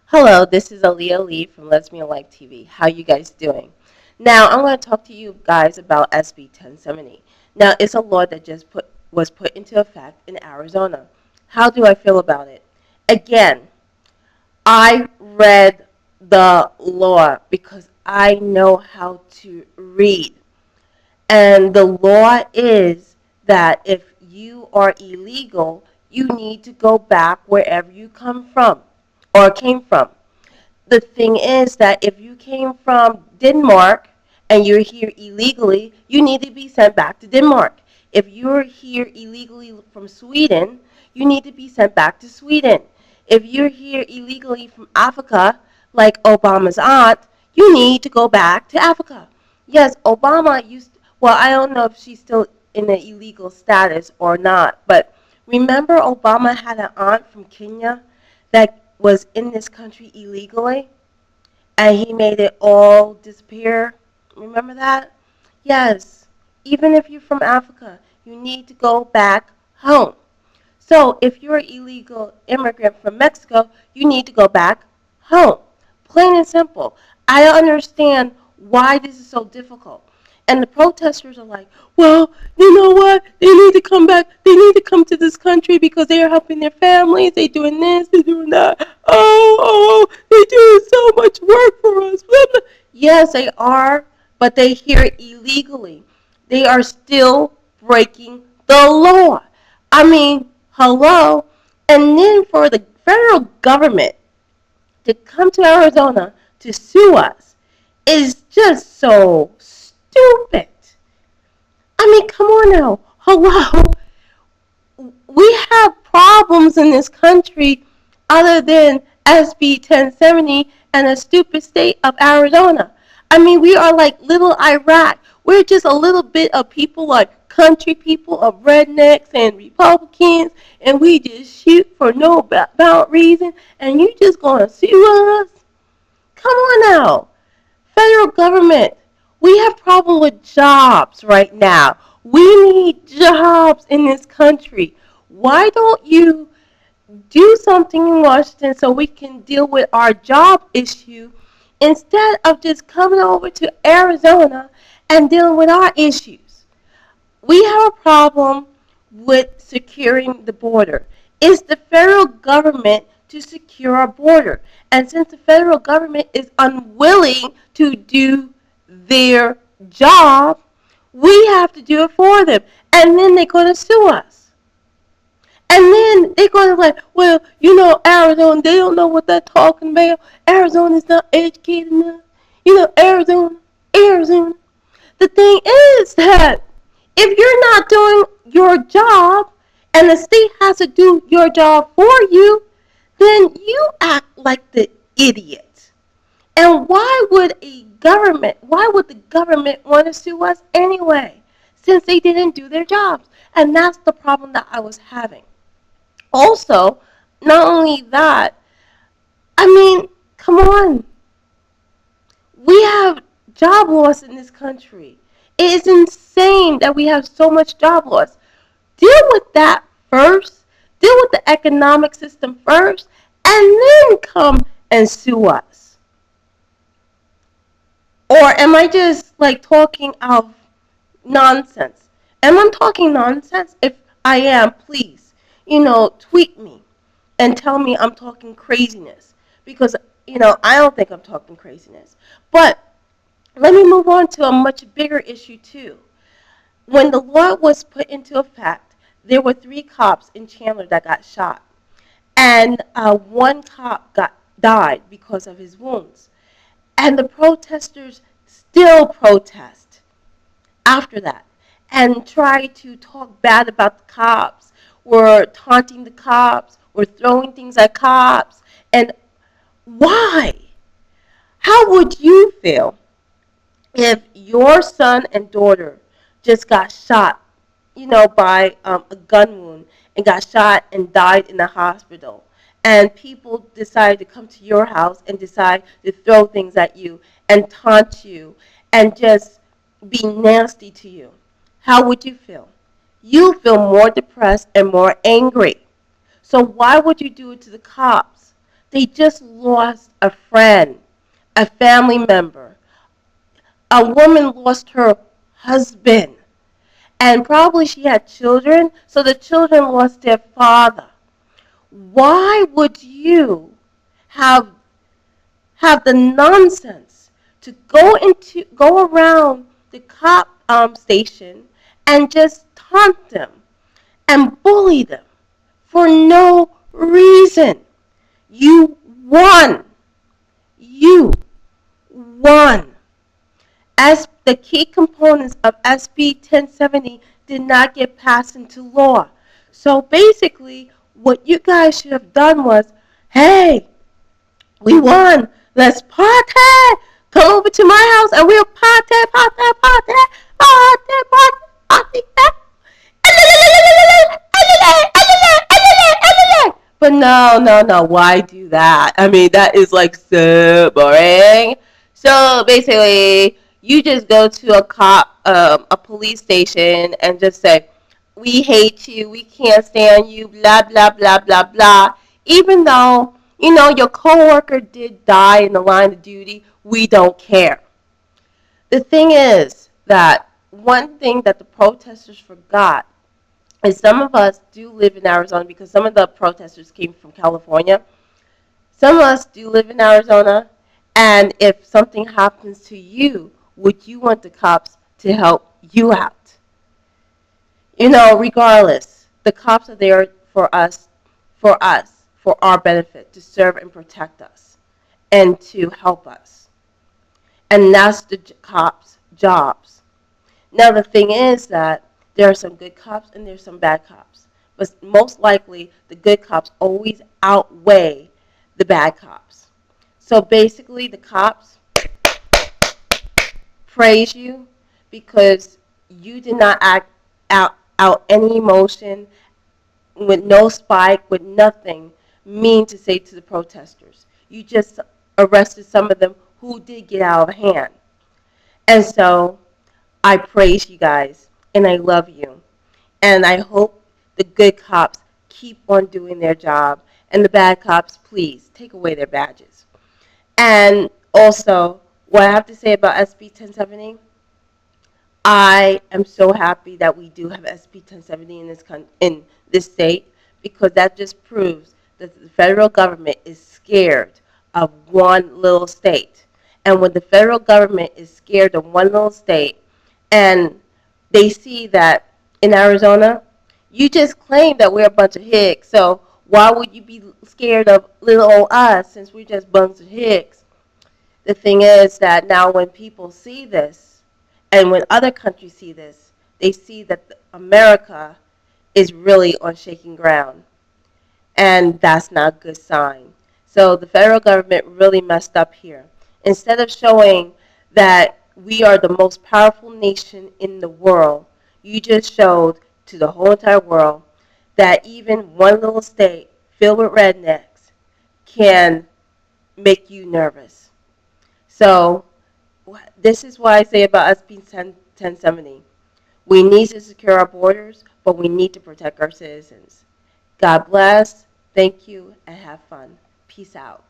Hello, this is Aaliyah Lee from Lesbian Life TV. How you guys doing? Now, I'm going to talk to you guys about SB1070. Now, it's a law that was put into effect in Arizona. How do I feel about it? Again, I read the law because I know how to read. And the law is that if you are illegal, you need to go back wherever you come from or came from. The thing is that if you came from Denmark and you're here illegally, you need to be sent back to Denmark. If you're here illegally from Sweden, you need to be sent back to Sweden. If you're here illegally from Africa, like Obama's aunt, you need to go back to Africa. Yes, Obama well, I don't know if she's still in an illegal status or not, but remember Obama had an aunt from Kenya that was in this country illegally, and he made it all disappear. Remember that? Yes. Even if you're from Africa, you need to go back home. So if you're an illegal immigrant from Mexico, you need to go back home. Plain and simple. I understand why this is so difficult. And the protesters are like, well, you know what? They need to come back. They need to come to this country because they are helping their families. They're doing this. They're doing that. They're doing so much work for us. Blah, blah. Yes, they are, but they hear it illegally. They are still breaking the law. I mean, hello. And then for the federal government to come to Arizona to sue us is just so stupid. I mean, come on now. Hello. We have problems in this country other than SB 1070 and the stupid state of Arizona. I mean, we are like little Iraq. We're just a little bit of people like country people, of rednecks and Republicans, and we just shoot for no about reason, and you just gonna sue us? Come on now. Federal government, we have problem with jobs right now. We need jobs in this country. Why don't you do something in Washington so we can deal with our job issue instead of just coming over to Arizona and dealing with our issues? We have a problem with securing the border. It's the federal government to secure our border. And since the federal government is unwilling to do their job, we have to do it for them. And then they're going to sue us. And then they're going to like, well, you know, Arizona, they don't know what they're talking about. Arizona's not educated enough. You know, Arizona. The thing is that if you're not doing your job and the state has to do your job for you, then you act like the idiot. And why would the government want to sue us anyway, since they didn't do their jobs? And that's the problem that I was having. Also, not only that, I mean, come on. We have job loss in this country. It is insane that we have so much job loss. Deal with that first. Deal with the economic system first, and then come and sue us. Or am I just like talking of nonsense? Am I talking nonsense? If I am, please, tweet me and tell me I'm talking craziness. Because, I don't think I'm talking craziness. But let me move on to a much bigger issue, too. When the law was put into effect, there were 3 cops in Chandler that got shot. And one cop died because of his wounds. And the protesters still protest after that and try to talk bad about the cops, or taunting the cops, or throwing things at cops. And why? How would you feel if your son and daughter just got shot, by a gun wound, and got shot and died in the hospital, and people decide to come to your house and decide to throw things at you and taunt you and just be nasty to you? How would you feel? You feel more depressed and more angry. So why would you do it to the cops? They just lost a friend, a family member. A woman lost her husband. And probably she had children, so the children lost their father. Why would you have the nonsense to go around the cop station and just taunt them and bully them for no reason? You won. You won. As the key components of SB 1070 did not get passed into law. So basically, what you guys should have done was, hey, we won. Let's party. Come over to my house and we'll party, party, party, party, party, party. But no, no, no. Why do that? I mean, that is like so boring. So basically, you just go to a police station, and just say, "We hate you. We can't stand you." Blah blah blah blah blah. Even though your coworker did die in the line of duty, we don't care. The thing is that one thing that the protesters forgot is some of us do live in Arizona, because some of the protesters came from California. Some of us do live in Arizona, and if something happens to you, would you want the cops to help you out? Regardless, the cops are there for our benefit, to serve and protect us, and to help us. And that's the cops' jobs. Now, the thing is that there are some good cops and there's some bad cops. But most likely, the good cops always outweigh the bad cops. So basically, the cops praise you because you did not act out any emotion, with no spike, with nothing mean to say to the protesters. You just arrested some of them who did get out of hand. And so I praise you guys, and I love you. And I hope the good cops keep on doing their job, and the bad cops, please, take away their badges. And also, what I have to say about SB 1070, I am so happy that we do have SB 1070 in this state, because that just proves that the federal government is scared of one little state. And when the federal government is scared of one little state, and they see that in Arizona, you just claim that we're a bunch of hicks, so why would you be scared of little old us, since we're just bunch of hicks? The thing is that now when people see this, and when other countries see this, they see that America is really on shaking ground. And that's not a good sign. So the federal government really messed up here. Instead of showing that we are the most powerful nation in the world, you just showed to the whole entire world that even one little state filled with rednecks can make you nervous. So this is why I say about SB 1070. We need to secure our borders, but we need to protect our citizens. God bless. Thank you, and have fun. Peace out.